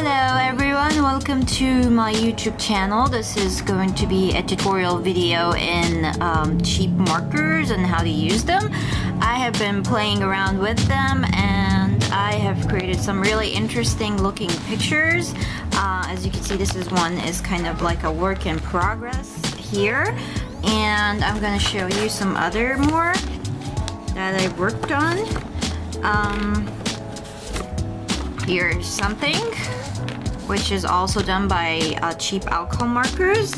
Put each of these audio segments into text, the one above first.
Hello everyone, welcome to my YouTube channel. This is going to be a tutorial video in cheap markers and how to use them. I have been playing around with them and I have created some really interesting looking pictures. As you can see, this is kind of like a work in progress here, and I'm gonna show you some other more that I worked on. Here's something which is also done by cheap alcohol markers,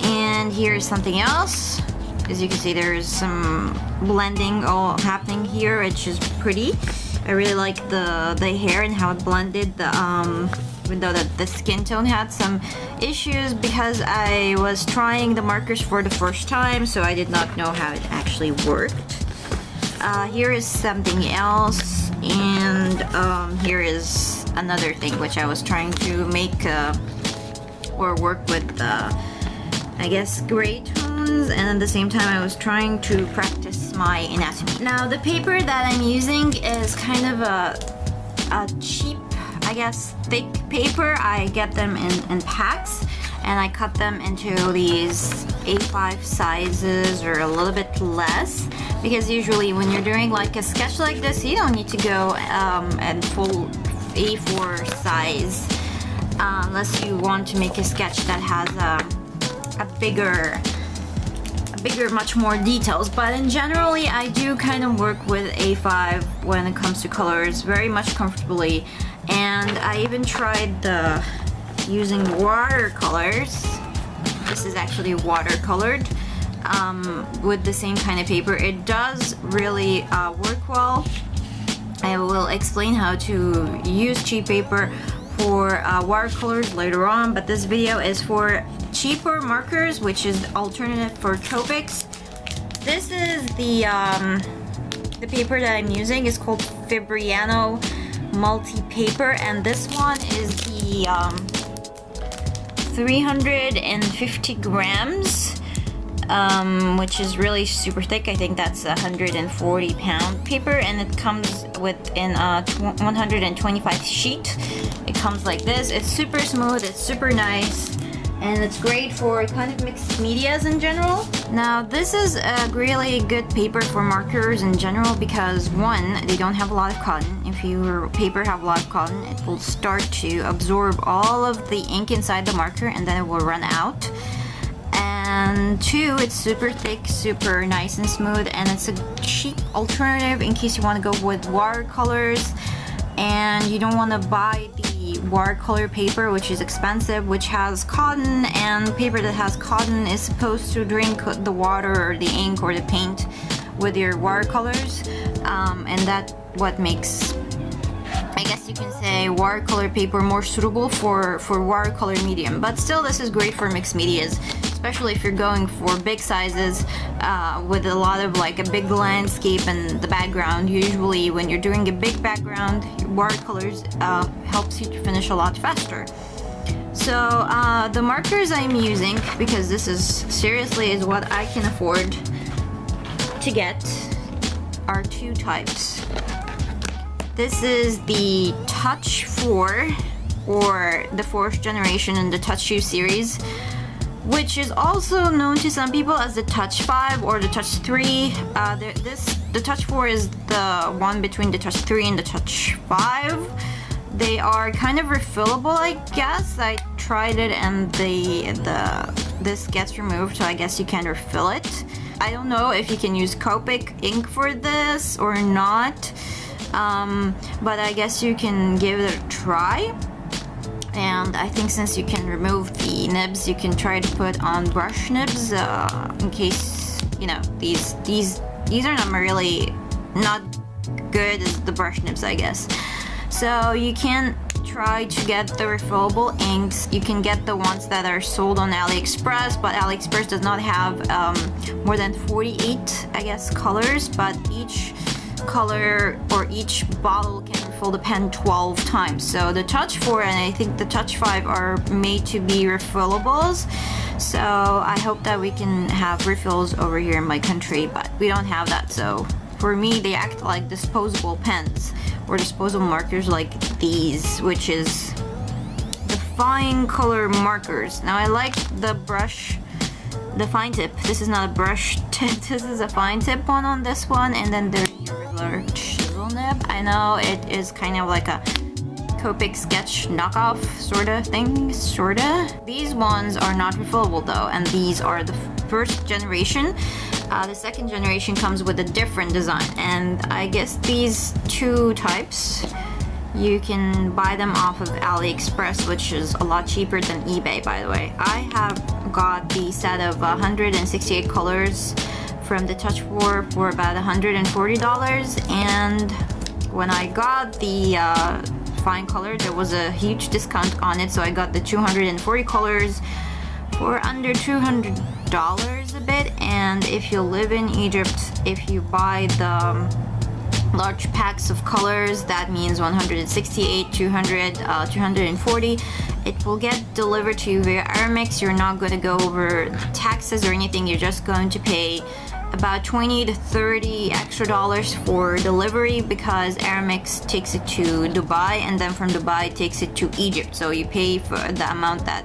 and here's something else. As you can see, there's some blending all happening here, which is pretty. I really like the hair and how it blended. Even though the skin tone had some issues because I was trying the markers for the first time, so I did not know how it actually worked. Here is something else, and here is another thing which I was trying to make or work with I guess gray tones, and at the same time I was trying to practice my anatomy. Now the paper that I'm using is kind of a cheap, I guess, thick paper. I get them in packs and I cut them into these A5 sizes or a little bit less, because usually when you're doing like a sketch like this, you don't need to go at full A4 size unless you want to make a sketch that has a bigger, much more details. But in generally, I do kind of work with A5 when it comes to colors very much comfortably, and I even tried using watercolors. This is actually watercolored with the same kind of paper. It does really work well. I will explain how to use cheap paper for watercolors later on, but this video is for cheaper markers, which is the alternative for Copics. This is the paper that I'm using. It's called Fibriano multi-paper, and this one is the 350 grams, which is really super thick. I think that's 140 pound paper, and it comes within a 125 sheet. It comes like this. It's super smooth, it's super nice, and it's great for kind of mixed medias in general. Now this is a really good paper for markers in general because one, they don't have a lot of cotton. If your paper have a lot of cotton, it will start to absorb all of the ink inside the marker and then it will run out. And two, it's super thick, super nice and smooth, and it's a cheap alternative in case you want to go with watercolors and you don't want to buy the watercolor paper, which is expensive, which has cotton, and paper that has cotton is supposed to drink the water or the ink or the paint with your watercolors, and that's what makes, I guess you can say, watercolor paper more suitable for watercolor medium. But still, this is great for mixed medias, especially if you're going for big sizes with a lot of like a big landscape in the background. Usually when you're doing a big background, watercolors helps you to finish a lot faster. So the markers I'm using, because this is seriously is what I can afford to get, are two types. This is the Touch 4, or the 4th generation in the Touch Shoe series, which is also known to some people as the Touch 5 or the Touch 3. The Touch 4 is the one between the Touch 3 and the Touch 5. They are kind of refillable, I guess. I tried it and this gets removed, so I guess you can refill it. I don't know if you can use Copic ink for this or not, but I guess you can give it a try. And I think since you can remove the nibs, you can try to put on brush nibs in case, you know, these are not good as the brush nibs, I guess. So you can try to get the refillable inks. You can get the ones that are sold on AliExpress, but AliExpress does not have more than 48, I guess, colors, but each color or each bottle can refill the pen 12 times. So the Touch 4 and I think the Touch 5 are made to be refillables. So I hope that we can have refills over here in my country, but we don't have that. So for me, they act like disposable pens or disposable markers like these, which is fine color markers. Now I like the brush, the fine tip. This is not a brush tip, this is a fine tip one on this one, and then there's your regular chisel nib. I know it is kind of like a Copic sketch knockoff sorta thing, sorta. These ones are not refillable though, and these are the first generation. The second generation comes with a different design, and I guess these two types, you can buy them off of AliExpress, which is a lot cheaper than eBay, by the way. I have got the set of 168 colors from the Touch for about $140, and when I got the fine color, there was a huge discount on it, so I got the 240 colors for under $200 a bit. And if you live in Egypt, if you buy the large packs of colors, that means 168, 200, 240, it will get delivered to you via Aramix. You're not going to go over taxes or anything, you're just going to pay about 20 to 30 extra dollars for delivery, because Aramix takes it to Dubai, and then from Dubai it takes it to Egypt, so you pay for the amount that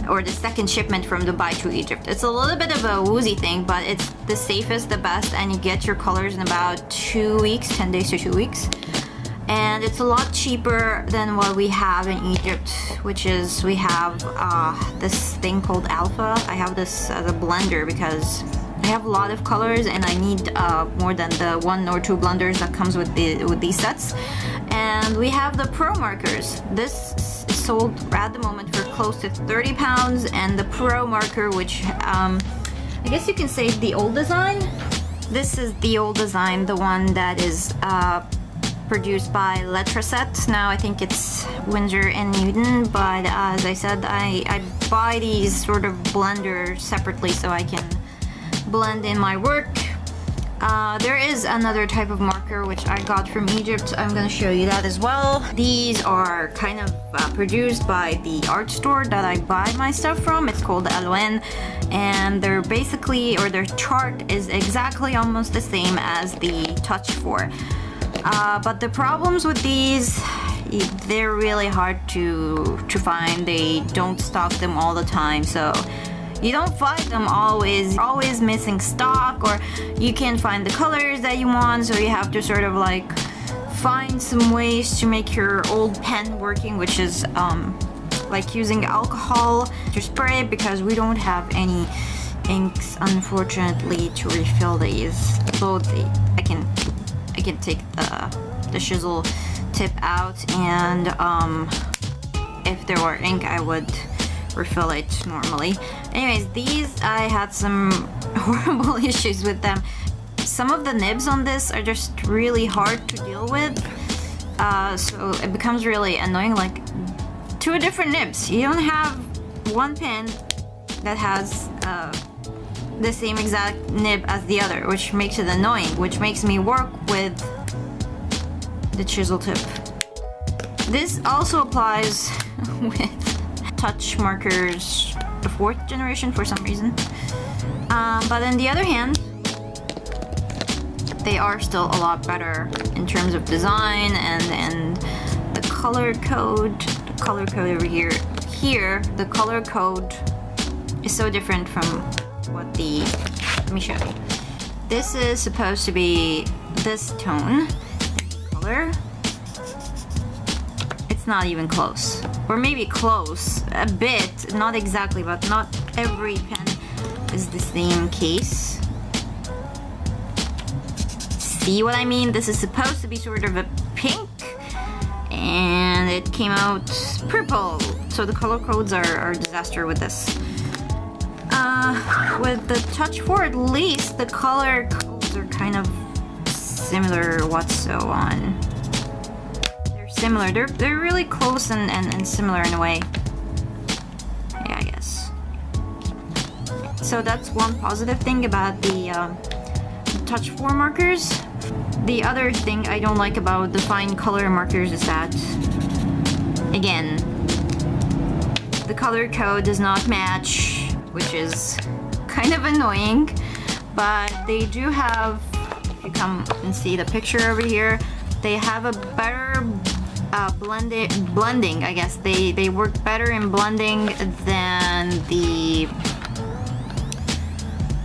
or the second shipment from Dubai to Egypt. It's a little bit of a woozy thing, but it's the safest, the best, and you get your colors in about 2 weeks, 10 days to 2 weeks. And it's a lot cheaper than what we have in Egypt, which is, we have this thing called Alpha. I have this as a blender because I have a lot of colors and I need more than the 1 or 2 blenders that comes with these sets. And we have the Pro markers. This is sold at the moment for close to 30 pounds, and the Pro marker, which I guess you can say the old design. This is the old design, the one that is produced by Letraset. Now I think it's Windsor and Newton, but as I said, I buy these sort of blenders separately so I can blend in my work. There is another type of marker which I got from Egypt. I'm going to show you that as well. These are kind of produced by the art store that I buy my stuff from. It's called Alwen, and they're basically, or their chart is exactly almost the same as the Touch 4. But the problems with these, they're really hard to find. They don't stock them all the time, so you don't find them always missing stock, or you can't find the colors that you want, so you have to sort of like find some ways to make your old pen working, which is like using alcohol to spray, because we don't have any inks unfortunately to refill these. Both I can take the chisel tip out, and if there were ink I would refill it normally. Anyways, these, I had some horrible issues with them. Some of the nibs on this are just really hard to deal with, so it becomes really annoying. Like, 2 different nibs, you don't have one pen that has the same exact nib as the other, which makes it annoying, which makes me work with the chisel tip. This also applies with Touch markers, the 4th generation, for some reason. But on the other hand, they are still a lot better in terms of design and the color code. The color code over here. Here, the color code is so different from what the... Let me show you. This is supposed to be this tone color. It's not even close, or maybe close a bit, not exactly, but not every pen is the same case. See what I mean? This is supposed to be sort of a pink, and it came out purple, so the color codes are a disaster with this. With the Touch 4, at least the color codes are kind of similar. What's so on? Similar. They're really close and similar in a way. Yeah, I guess. So that's one positive thing about the Touch 4 markers. The other thing I don't like about the fine color markers is that, again, the color code does not match, which is kind of annoying, but they do have, if you come and see the picture over here, they have a better blending, I guess. They work better in blending than the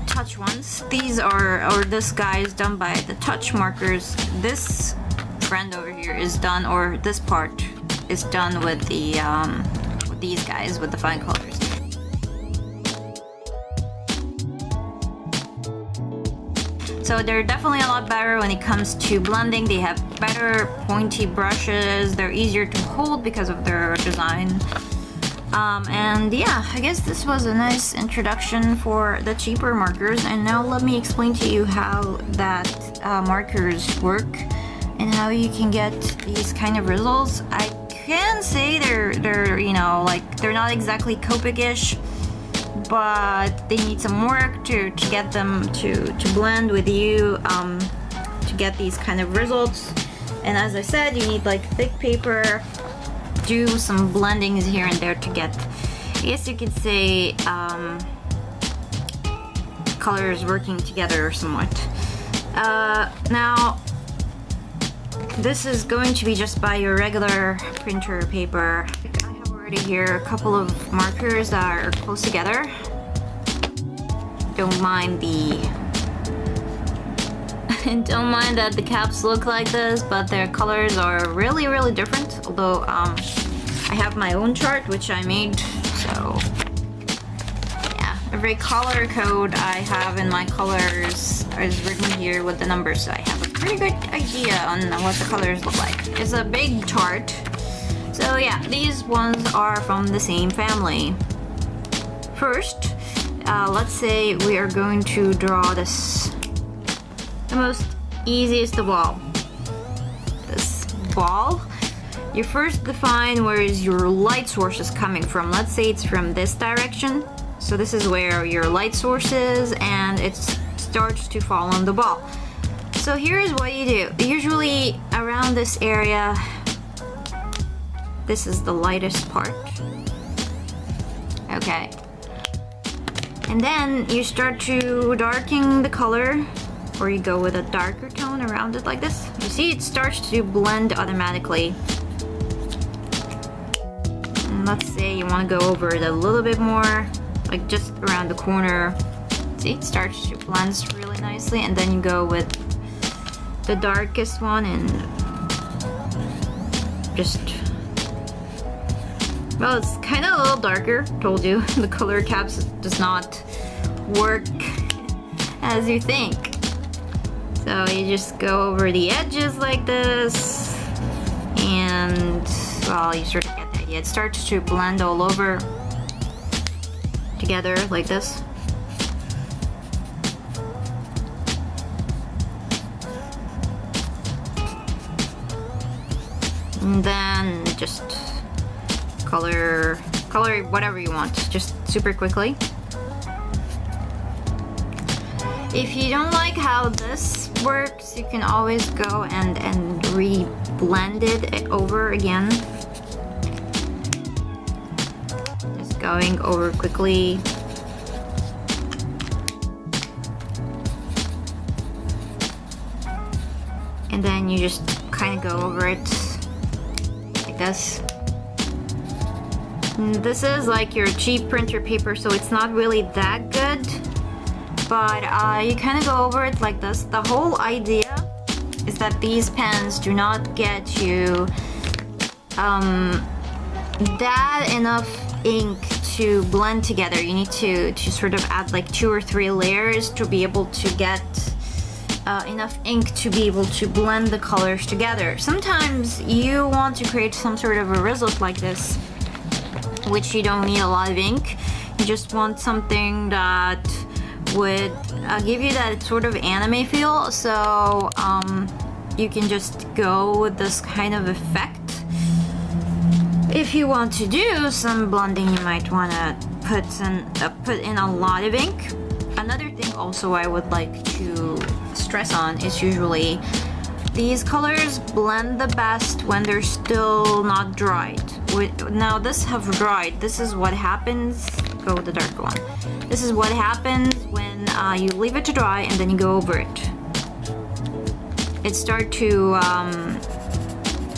touch ones. These are, or this guy is done by the touch markers. This friend over here is done, or this part is done with the with these guys with the fine colors. So they're definitely a lot better when it comes to blending. They have better pointy brushes. They're easier to hold because of their design. And yeah, I guess this was a nice introduction for the cheaper markers. And now let me explain to you how that markers work and how you can get these kind of results. I can say they're you know, like, they're not exactly Copic-ish, but they need some work to get them to blend with you, to get these kind of results. And as I said, you need like thick paper, do some blendings here and there to get, I guess you could say, colors working together somewhat. Now, this is going to be just by your regular printer paper. I have already here a couple of markers that are close together. Don't mind don't mind that the caps look like this, but their colors are really, really different. Although I have my own chart which I made, so yeah, every color code I have in my colors is written here with the numbers, so I have a pretty good idea on what the colors look like. It's a big chart. So yeah, these ones are from the same family. First, let's say we are going to draw this, the most easiest of all. This ball. You first define where is your light source is coming from. Let's say it's from this direction. So this is where your light source is, and it starts to fall on the ball. So here's what you do. Usually around this area, this is the lightest part. Okay. And then you start to darken the color, or you go with a darker tone around it like this. You see, it starts to blend automatically. And let's say you want to go over it a little bit more, like just around the corner. See, it starts to blend really nicely, and then you go with the darkest one and just, well, it's kind of a little darker, told you. The color caps does not work as you think. So you just go over the edges like this, and well, you sort of get the idea. It starts to blend all over together like this. And then just color whatever you want, just super quickly. If you don't like how this works, you can always go and re-blend it over again. Just going over quickly. And then you just kind of go over it like this. And this is like your cheap printer paper, so it's not really that good. But you kind of go over it like this. The whole idea is that these pens do not get you that enough ink to blend together. You need to sort of add like 2 or 3 layers to be able to get enough ink to be able to blend the colors together. Sometimes you want to create some sort of a result like this, which you don't need a lot of ink. You just want something that would give you that sort of anime feel, so you can just go with this kind of effect. If you want to do some blending, you might want to put in a lot of ink. Another thing also I would like to stress on is usually these colors blend the best when they're still not dried. Now this have dried. This is what happens. Go with the darker one. This is what happens when you leave it to dry and then you go over it. It starts to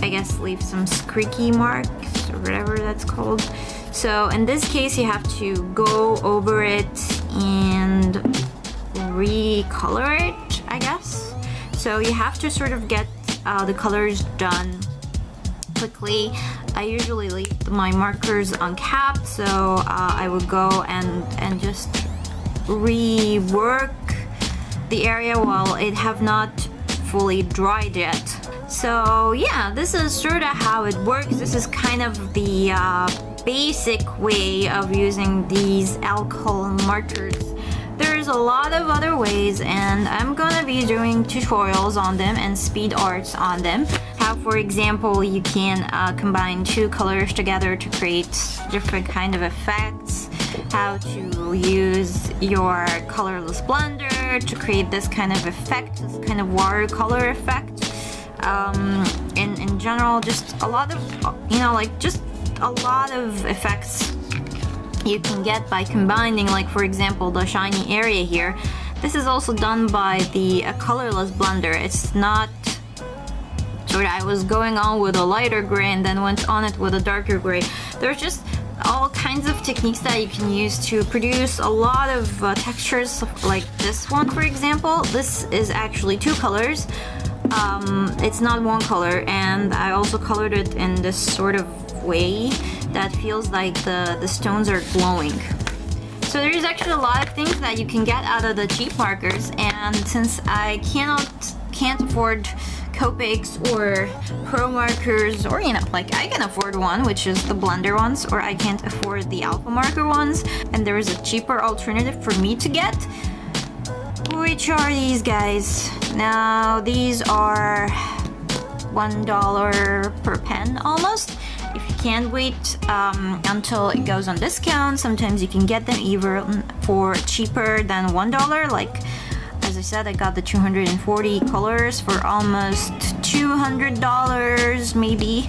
I guess, leave some squeaky marks or whatever that's called. So in this case, you have to go over it and recolor it, I guess. So you have to sort of get the colors done quickly. I usually leave my markers uncapped, so I would go and just rework the area while it have not fully dried yet. So yeah, this is sort of how it works. This is kind of the basic way of using these alcohol markers. There's a lot of other ways, and I'm gonna be doing tutorials on them and speed arts on them. How, for example, you can combine two colors together to create different kind of effects. How to use your colorless blender to create this kind of effect, this kind of watercolor effect. In general, just a lot of, you know, like just a lot of effects you can get by combining, like for example the shiny area here. This is also done by the colorless blender. It's not sort of, I was going on with a lighter gray and then went on it with a darker gray. There's just all kinds of techniques that you can use to produce a lot of textures, like this one for example. This is actually two colors. It's not one color, and I also colored it in this sort of way that feels like the stones are glowing. So there's actually a lot of things that you can get out of the cheap markers, and since I can't afford Copics or Pro markers, or you know, like I can afford one, which is the blender ones, or I can't afford the alpha marker ones, and there is a cheaper alternative for me to get, which are these guys. Now these are $1 per pen almost. If you can't wait until it goes on discount, sometimes you can get them even for cheaper than $1. Like, as I said, I got the 240 colors for almost $200 maybe,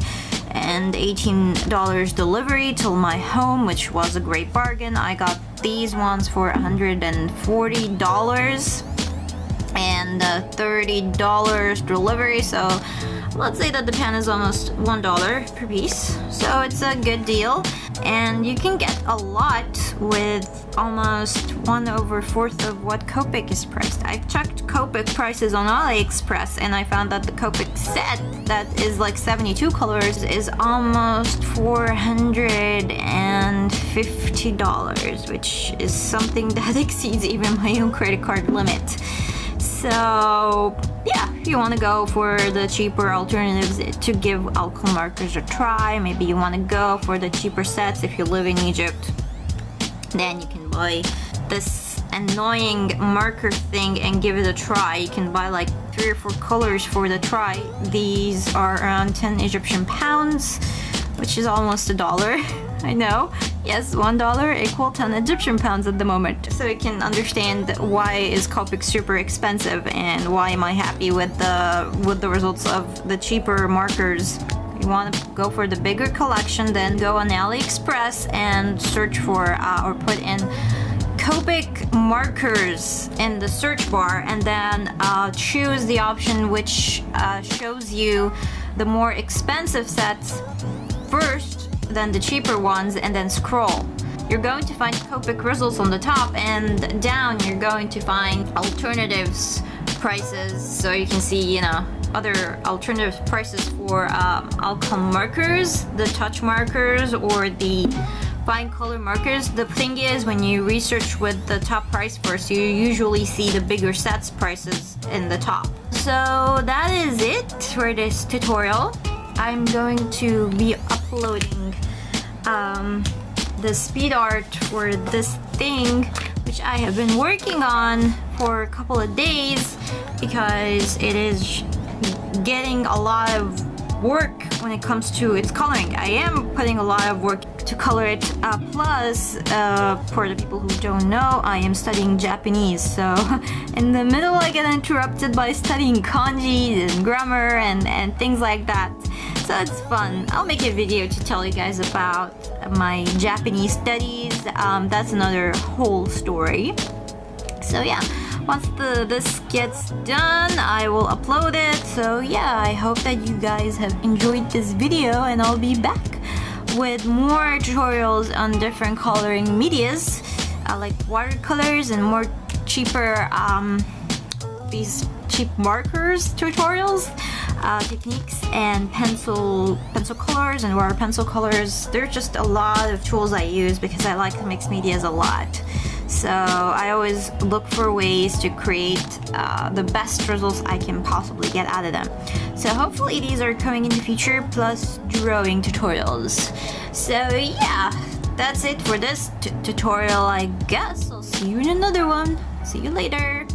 and $18 delivery till my home, which was a great bargain. I got these ones for $140 and $30 delivery, so let's say that the pen is almost $1 per piece, so it's a good deal. And you can get a lot with almost 1/4 of what Copic is priced. I checked Copic prices on AliExpress and I found that the Copic set that is like 72 colors is almost $450, which is something that exceeds even my own credit card limit. So yeah, if you want to go for the cheaper alternatives to give alcohol markers a try, maybe you want to go for the cheaper sets if you live in Egypt, then you can buy this annoying marker thing and give it a try. You can buy like 3 or 4 colors for the try. These are around 10 Egyptian pounds, which is almost $1. I know. Yes, $1 equal 10 Egyptian pounds at the moment. So you can understand why is Copic super expensive and why am I happy with the results of the cheaper markers. If you want to go for the bigger collection, then go on AliExpress and search for or put in Copic markers in the search bar, and then choose the option which shows you the more expensive sets first, then the cheaper ones, and then scroll. You're going to find Copic results on the top, and down you're going to find alternatives prices, so you can see, you know, other alternative prices for alcohol markers, the touch markers, or the fine color markers. The thing is, when you research with the top price first, you usually see the bigger sets prices in the top. So that is it for this tutorial. I'm going to be uploading the speed art for this thing, which I have been working on for a couple of days because it is getting a lot of work when it comes to its coloring. I am putting a lot of work to color it, plus for the people who don't know, I am studying Japanese, so in the middle I get interrupted by studying kanji and grammar and things like that, so it's fun. I'll make a video to tell you guys about my Japanese studies. That's another whole story. So yeah, Once this gets done, I will upload it. So yeah, I hope that you guys have enjoyed this video, and I'll be back with more tutorials on different coloring medias, like watercolors and more cheaper these cheap markers tutorials, techniques, and pencil colors and water pencil colors. There's just a lot of tools I use because I like to mix medias a lot. So I always look for ways to create the best results I can possibly get out of them. So hopefully these are coming in the future, plus drawing tutorials. So yeah, that's it for this tutorial, I guess. I'll see you in another one. See you later.